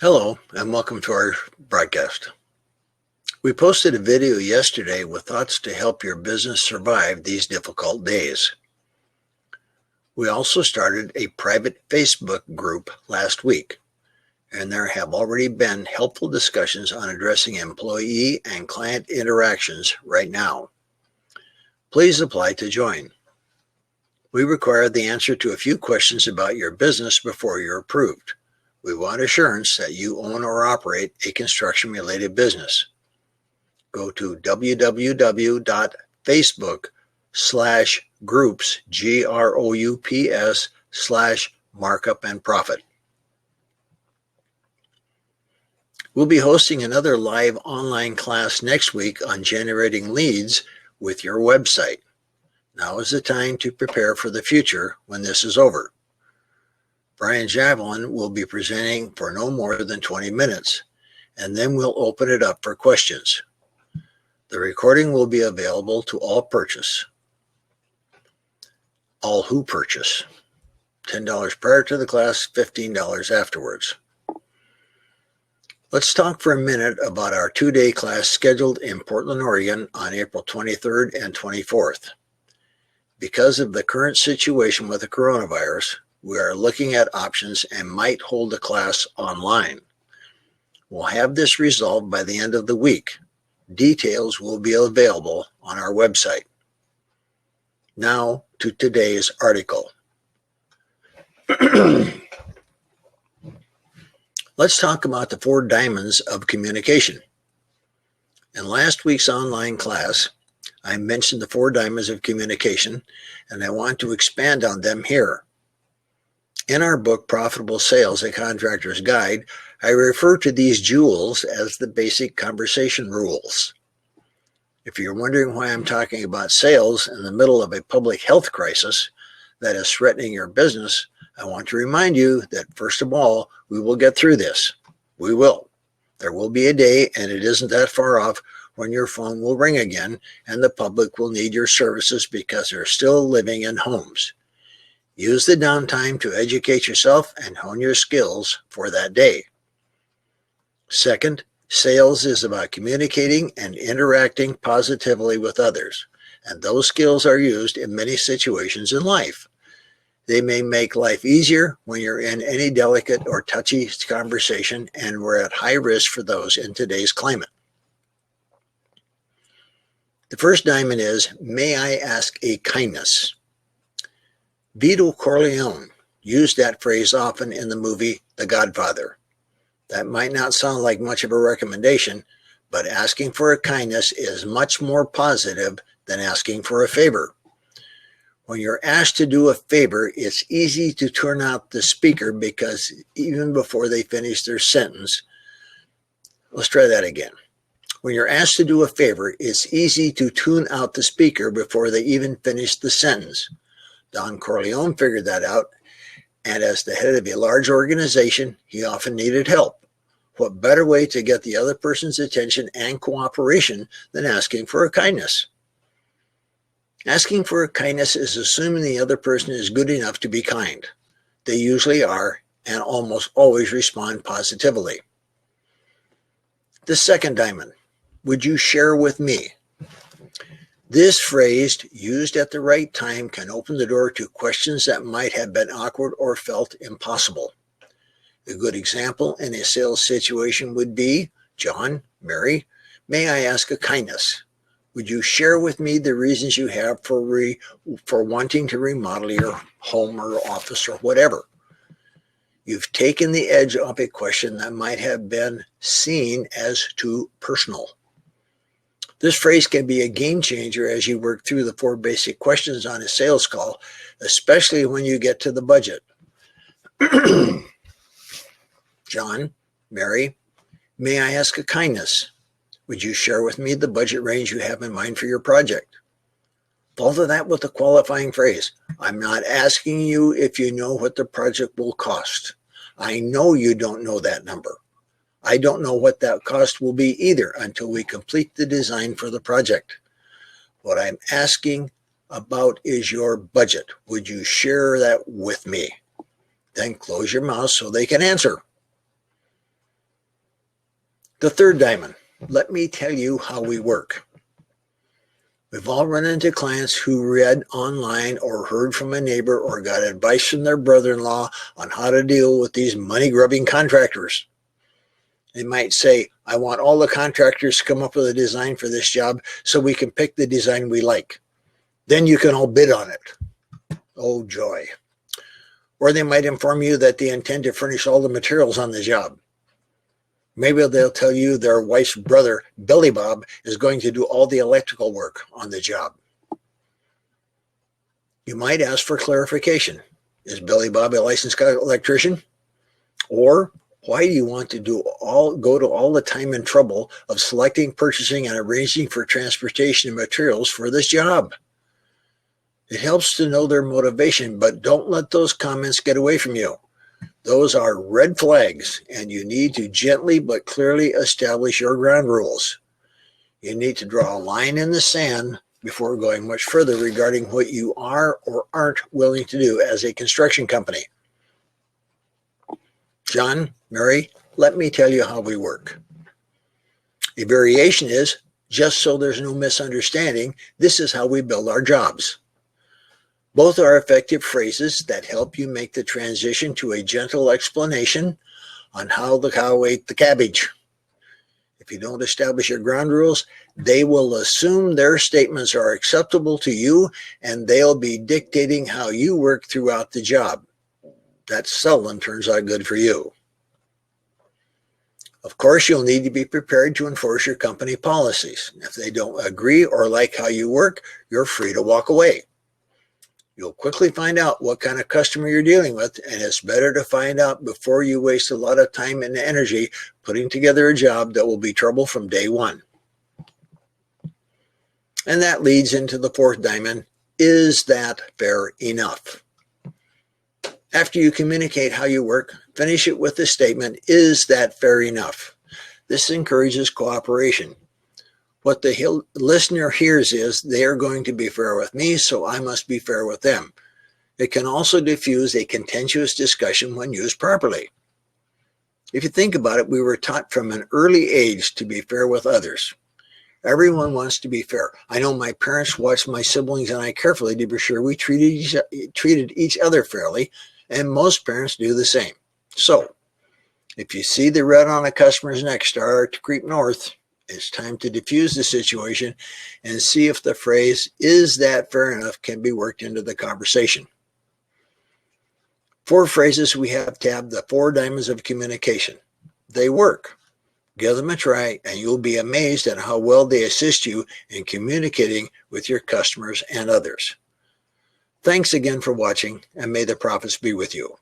Hello, and welcome to our broadcast. We posted a video yesterday with thoughts to help your business survive these difficult days. We also started a private Facebook group last week, and there have already been helpful discussions on addressing employee and client interactions right now. Please apply to join. We require the answer to a few questions about your business before you're approved. We want assurance that you own or operate a construction-related business. Go to www.facebook/groups, GROUPS/markup and profit. We'll be hosting another live online class next week on generating leads with your website. Now is the time to prepare for the future when this is over. Brian Javelin will be presenting for no more than 20 minutes, and then we'll open it up for questions. The recording will be available to all who purchase. $10 prior to the class, $15 afterwards. Let's talk for a minute about our two-day class scheduled in Portland, Oregon on April 23rd and 24th. Because of the current situation with the coronavirus, we are looking at options and might hold the class online. We'll have this resolved by the end of the week. Details will be available on our website. Now to today's article. Let's talk about the 4 diamonds of communication. In last week's online class, I mentioned the 4 diamonds of communication, and I want to expand on them here. In our book, Profitable Sales, A Contractor's Guide, I refer to these jewels as the basic conversation rules. If you're wondering why I'm talking about sales in the middle of a public health crisis that is threatening your business, I want to remind you that, first of all, we will get through this. We will. There will be a day, and it isn't that far off, when your phone will ring again and the public will need your services because they're still living in homes. Use the downtime to educate yourself and hone your skills for that day. Second, sales is about communicating and interacting positively with others, and those skills are used in many situations in life. They may make life easier when you're in any delicate or touchy conversation, and we're at high risk for those in today's climate. The first diamond is, may I ask a kindness? Vito Corleone used that phrase often in the movie The Godfather. That might not sound like much of a recommendation, but asking for a kindness is much more positive than asking for a favor. When you're asked to do a favor, it's easy to turn out the speaker because even before they finish their sentence, let's try that again. When you're asked to do a favor, it's easy to tune out the speaker before they even finish the sentence. Don Corleone figured that out, and as the head of a large organization, he often needed help. What better way to get the other person's attention and cooperation than asking for a kindness? Asking for a kindness is assuming the other person is good enough to be kind. They usually are, and almost always respond positively. The second diamond, would you share with me? This phrase, used at the right time, can open the door to questions that might have been awkward or felt impossible. A good example in a sales situation would be, John, Mary, may I ask a kindness? Would you share with me the reasons you have for wanting to remodel your home or office or whatever? You've taken the edge off a question that might have been seen as too personal. This phrase can be a game changer as you work through the 4 basic questions on a sales call, especially when you get to the budget. John, Mary, may I ask a kindness? Would you share with me the budget range you have in mind for your project? Follow that with a qualifying phrase. I'm not asking you if you know what the project will cost. I know you don't know that number. I don't know what that cost will be either until we complete the design for the project. What I'm asking about is your budget. Would you share that with me? Then close your mouth so they can answer. The third diamond, let me tell you how we work. We've all run into clients who read online or heard from a neighbor or got advice from their brother-in-law on how to deal with these money-grubbing contractors. They might say, I want all the contractors to come up with a design for this job so we can pick the design we like. Then you can all bid on it. Oh, joy. Or they might inform you that they intend to furnish all the materials on the job. Maybe they'll tell you their wife's brother, Billy Bob, is going to do all the electrical work on the job. You might ask for clarification. Is Billy Bob a licensed electrician? Or why do you want to go to all the time and trouble of selecting, purchasing, and arranging for transportation and materials for this job? It helps to know their motivation, but don't let those comments get away from you. Those are red flags, and you need to gently but clearly establish your ground rules. You need to draw a line in the sand before going much further regarding what you are or aren't willing to do as a construction company. John, Mary, let me tell you how we work. A variation is, just so there's no misunderstanding, this is how we build our jobs. Both are effective phrases that help you make the transition to a gentle explanation on how the cow ate the cabbage. If you don't establish your ground rules, they will assume their statements are acceptable to you, and they'll be dictating how you work throughout the job. That seldom turns out good for you. Of course, you'll need to be prepared to enforce your company policies. If they don't agree or like how you work, you're free to walk away. You'll quickly find out what kind of customer you're dealing with, and it's better to find out before you waste a lot of time and energy putting together a job that will be trouble from day one. And that leads into the fourth diamond. Is that fair enough? After you communicate how you work, finish it with the statement, is that fair enough? This encourages cooperation. What the listener hears is they are going to be fair with me, so I must be fair with them. It can also diffuse a contentious discussion when used properly. If you think about it, we were taught from an early age to be fair with others. Everyone wants to be fair. I know my parents watched my siblings and I carefully to be sure we treated each other fairly, and most parents do the same. So, if you see the red on a customer's neck start to creep north, it's time to diffuse the situation and see if the phrase, is that fair enough, can be worked into the conversation. 4 phrases we have tabbed the 4 diamonds of communication. They work. Give them a try and you'll be amazed at how well they assist you in communicating with your customers and others. Thanks again for watching, and may the profits be with you.